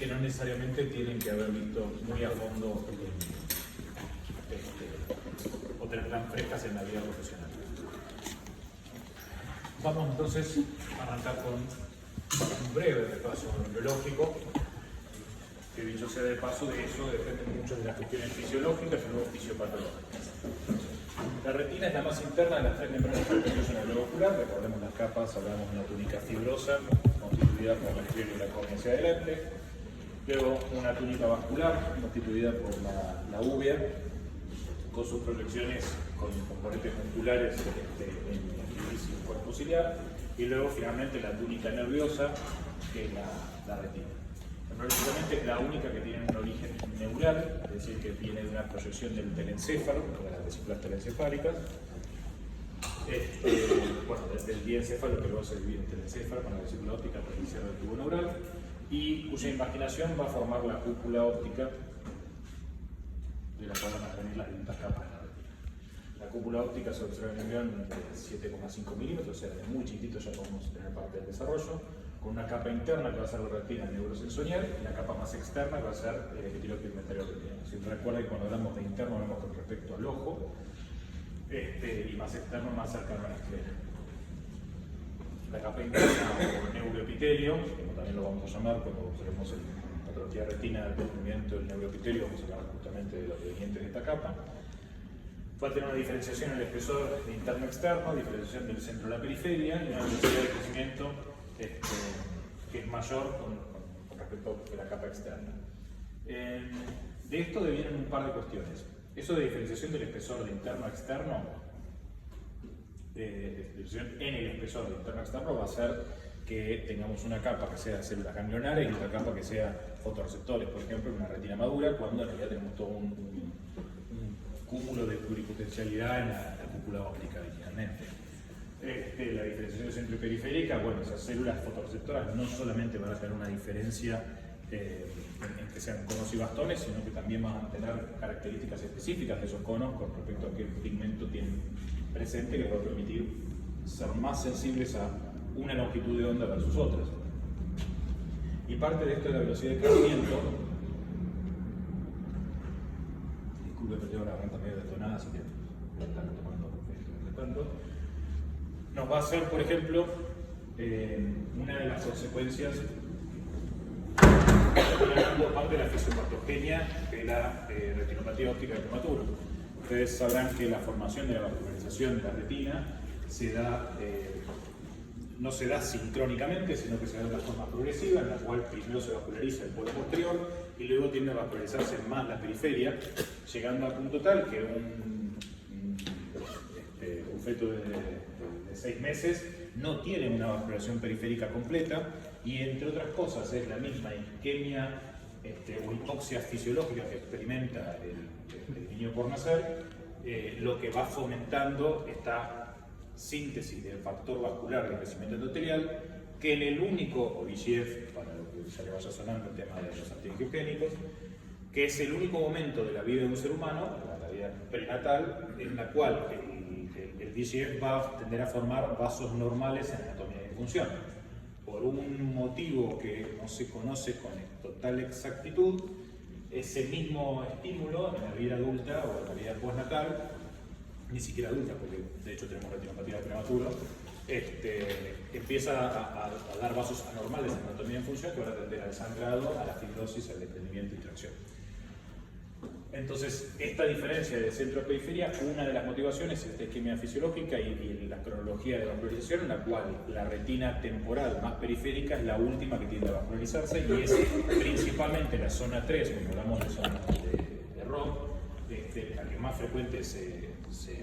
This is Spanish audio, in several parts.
que no necesariamente tienen que haber visto muy a fondo o tener tan frescas en la vida profesional. Vamos entonces a arrancar con un breve repaso neurológico, que dicho sea de paso, de eso dependen mucho de las cuestiones fisiológicas y luego fisiopatológicas. La retina es la más interna de las tres membranas periféricas en el globo ocular. Recordemos las capas, hablamos de una túnica fibrosa constituida por la esclera y la córnea hacia adelante, luego una túnica vascular constituida por la úvea con sus proyecciones con componentes musculares en el iris y el cuerpo ciliar, y luego finalmente la túnica nerviosa, que es la retina. Probablemente es la única que tiene un origen neural, es decir, que viene de una proyección del telencéfalo, de las vesículas telencefálicas, del diencéfalo, que luego se divide en telencéfalo con la vesícula óptica por el cierre del tubo neural, y cuya imaginación va a formar la cúpula óptica, de la cual van a venir las distintas capas de la retina. La cúpula óptica se observa en el embrión de 7,5 milímetros, o sea, de muy chiquitito ya podemos tener parte del desarrollo, con una capa interna que va a ser la retina neurosensorial y la capa más externa que va a ser el epitelio pigmentario retiniano. Si recuerda que cuando hablamos de interno hablamos con respecto al ojo, y más externo más cercano a la esclera. La capa interna o neuroepitelio, como también lo vamos a llamar cuando observemos en patología retina del movimiento del neuroepitelio, vamos a hablar justamente de los provenientes de esta capa. Va a tener una diferenciación en el espesor interno-externo, diferenciación del centro de la periferia y una velocidad de crecimiento que es mayor con respecto a la capa externa. De esto devienen un par de cuestiones. Eso de diferenciación del espesor de interno a externo, diferenciación en el espesor de interno a externo, va a hacer que tengamos una capa que sea células ganglionares y otra capa que sea fotorreceptores, por ejemplo, en una retina madura, cuando en realidad tenemos todo un cúmulo de pluripotencialidad en la cúpula óptica originalmente. La diferenciación centroperiférica, bueno, esas células fotorreceptoras no solamente van a tener una diferencia en que sean conos y bastones, sino que también van a tener características específicas de esos conos con respecto a qué pigmento tienen presente, que va a permitir ser más sensibles a una longitud de onda versus otras. Y parte de esto es la velocidad de crecimiento. Disculpe, pero tengo la garganta medio detonada, así que voy a estar tomando de tanto. Nos va a hacer, por ejemplo, una de las consecuencias parte de la fisiopatogenia de la retinopatía óptica del prematuro. Ustedes sabrán que la formación de la vascularización de la retina no se da sincrónicamente, sino que se da de una forma progresiva, en la cual primero se vasculariza el polo posterior y luego tiende a vascularizarse más la periferia, llegando al punto tal que un feto de 6 meses no tiene una vascularización periférica completa y, entre otras cosas, es la misma isquemia o hipoxia fisiológica que experimenta el niño por nacer, lo que va fomentando esta síntesis del factor vascular de crecimiento endotelial, que en el único OVIGF, para lo que ya le vaya sonando el tema de los antiangiogénicos, que es el único momento de la vida de un ser humano, la vida prenatal, en la cual el VEGF va a tender a formar vasos normales en anatomía de función. Por un motivo que no se conoce con total exactitud, ese mismo estímulo en la vida adulta o en la vida postnatal, ni siquiera adulta, porque de hecho tenemos retinopatía prematura, empieza a dar vasos anormales en anatomía de función que van a tender al sangrado, a la fibrosis, al desprendimiento y tracción. Entonces, esta diferencia de centro a periferia, una de las motivaciones es esta isquemia fisiológica y la cronología de vascularización, en la cual la retina temporal más periférica es la última que tiende a vascularizarse y es principalmente la zona 3, cuando hablamos de zona de ROM, la que más frecuente se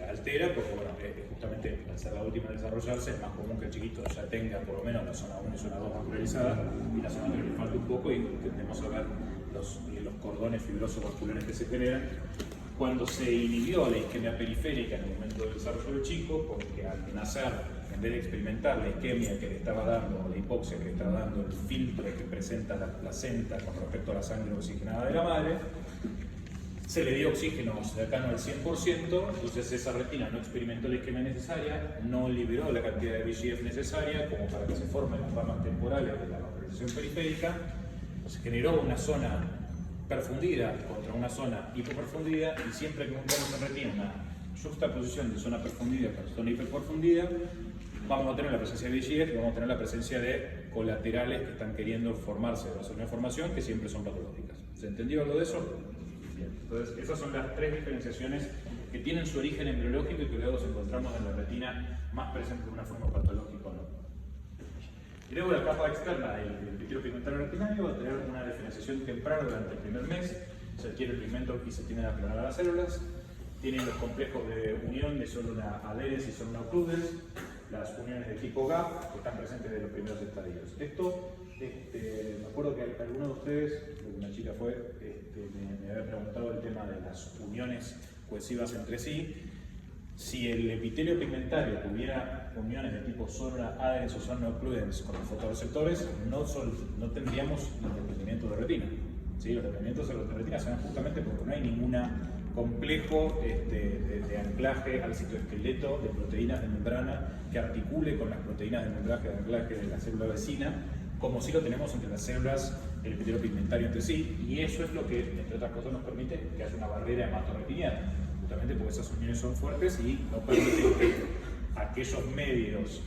altera, porque bueno, justamente al ser la última en desarrollarse es más común que el chiquito ya tenga por lo menos la zona 1 y zona 2 vascularizadas y la zona 3 le falta un poco y tendemos a ver los cordones fibrosos vasculares que se generan cuando se inhibió la isquemia periférica en el momento del desarrollo del chico, porque al nacer, en vez de experimentar la isquemia que le estaba dando, o la hipoxia que le estaba dando el filtro que presenta la placenta con respecto a la sangre oxigenada de la madre, se le dio oxígeno cercano al 100%, entonces esa retina no experimentó la isquemia necesaria, no liberó la cantidad de VEGF necesaria como para que se formen las ramas temporales de la vascularización periférica, Se generó una zona perfundida contra una zona hipoperfundida, y siempre que encontramos en retina una juxtaposición de zona perfundida con zona hiperprofundida, vamos a tener la presencia de VEGF y vamos a tener la presencia de colaterales que están queriendo formarse de la zona de formación, que siempre son patológicas. ¿Se entendió algo de eso? Bien. Entonces, esas son las tres diferenciaciones que tienen su origen embriológico y que luego encontramos en la retina más presente de una forma patológica o no. Y luego la capa externa del epitelio pigmentario retinario va a tener una diferenciación temprana durante el primer mes. Se adquiere el pigmento y se tienden a aplanar las células. Tienen los complejos de unión de zona adherens y zona occludens, las uniones de tipo GAP que están presentes desde los primeros estadios. Esto, me acuerdo que alguno de ustedes, una chica fue, me había preguntado el tema de las uniones cohesivas entre sí. Si el epitelio pigmentario tuviera uniones de tipo zona adherens o zona occludens con los fotorreceptores, no tendríamos los desprendimientos de retina. ¿Sí? Los desprendimientos de retina se dan justamente porque no hay ningún complejo de anclaje al citoesqueleto de proteínas de membrana que articule con las proteínas de anclaje de la célula vecina, como si lo tenemos entre las células del epitelio pigmentario entre sí, y eso es lo que, entre otras cosas, nos permite que haya una barrera hematorretiniana, justamente porque esas uniones son fuertes y no permiten que aquellos medios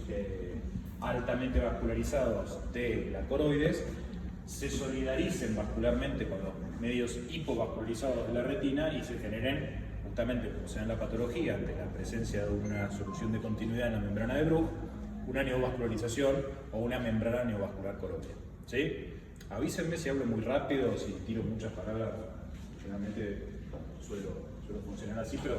altamente vascularizados de la coroides se solidaricen vascularmente con los medios hipovascularizados de la retina y se generen, justamente como se da en la patología, ante la presencia de una solución de continuidad en la membrana de Bruch, una neovascularización o una membrana neovascular coroidea. ¿Sí? Avísenme si hablo muy rápido, si tiro muchas palabras, generalmente suelo funcionar así, pero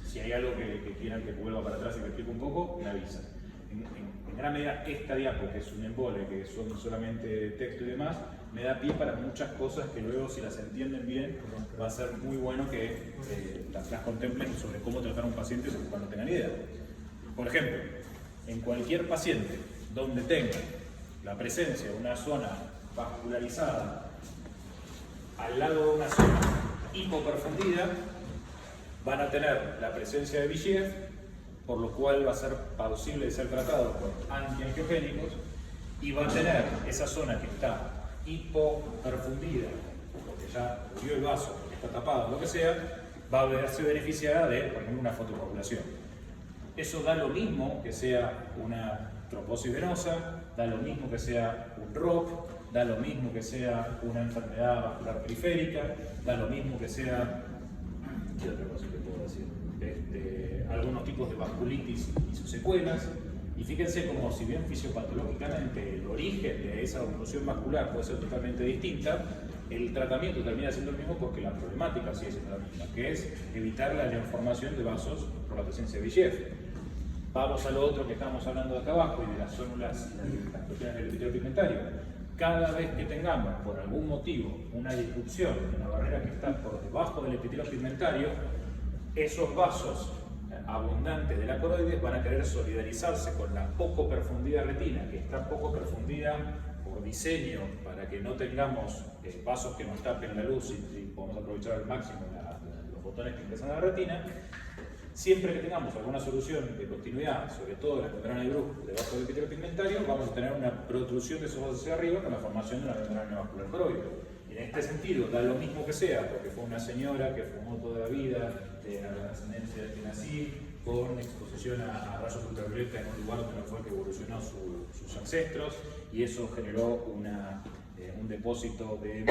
si hay algo que quieran que vuelva para atrás y que explique un poco, me avisan. En gran medida esta diapo, que es un embole, que son solamente texto y demás, me da pie para muchas cosas que luego, si las entienden bien, va a ser muy bueno que las contemplen sobre cómo tratar a un paciente cuando tengan idea. Por ejemplo, en cualquier paciente donde tenga la presencia de una zona vascularizada al lado de una zona hipoperfundida, van a tener la presencia de VEGF, por lo cual va a ser posible de ser tratado por antiangiogénicos, y va a tener esa zona que está hipoperfundida, porque ya murió el vaso, porque está tapado, lo que sea, va a verse beneficiada de, por ejemplo, una fotocoagulación. Eso da lo mismo que sea una trombosis venosa, da lo mismo que sea un ROP, da lo mismo que sea una enfermedad vascular periférica, da lo mismo que sea, ¿qué otra cosa que puedo decir? Algunos tipos de vasculitis y sus secuelas. Y fíjense como, si bien fisiopatológicamente el origen de esa oclusión vascular puede ser totalmente distinta, el tratamiento termina siendo el mismo porque la problemática sigue siendo la misma, que es evitar la neoformación de vasos por la presencia de VEGF. Vamos a lo otro que estábamos hablando de acá abajo y de las células, las cuestiones del epitelio pigmentario. Cada vez que tengamos, por algún motivo, una disrupción de una barrera que está por debajo del epitelio pigmentario, esos vasos abundantes de la coroides van a querer solidarizarse con la poco profundidad retina, que está poco profundidad por diseño, para que no tengamos vasos que nos tapen la luz y podamos aprovechar al máximo los fotones que ingresan a la retina. Siempre que tengamos alguna solución de continuidad, sobre todo de la membrana de Bruch debajo del epitelio pigmentario, vamos a tener una protrusión de esos vasos hacia arriba con la formación de una membrana neovascular coroidea. En este sentido, da lo mismo que sea, porque fue una señora que fumó toda la vida, de la ascendencia de nací, con exposición a rayos ultravioleta en un lugar donde no fue que evolucionó sus ancestros, y eso generó un depósito de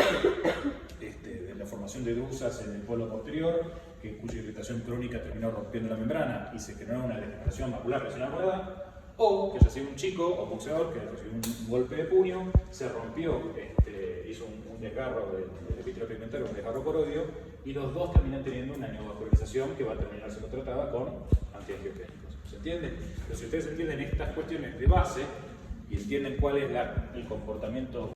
la formación de drusas en el polo posterior, cuya irritación crónica terminó rompiendo la membrana y se generó una degeneración macular relacionada con la edad, o que haya sido un chico o boxeador que recibió un golpe de puño, se rompió, hizo un desgarro del epitelio pigmentario, un desgarro coroideo, y los dos terminan teniendo una neovascularización que va a terminar siendo tratada con antiangiogénicos. ¿Se entiende? Pero si ustedes entienden estas cuestiones de base y entienden cuál es el comportamiento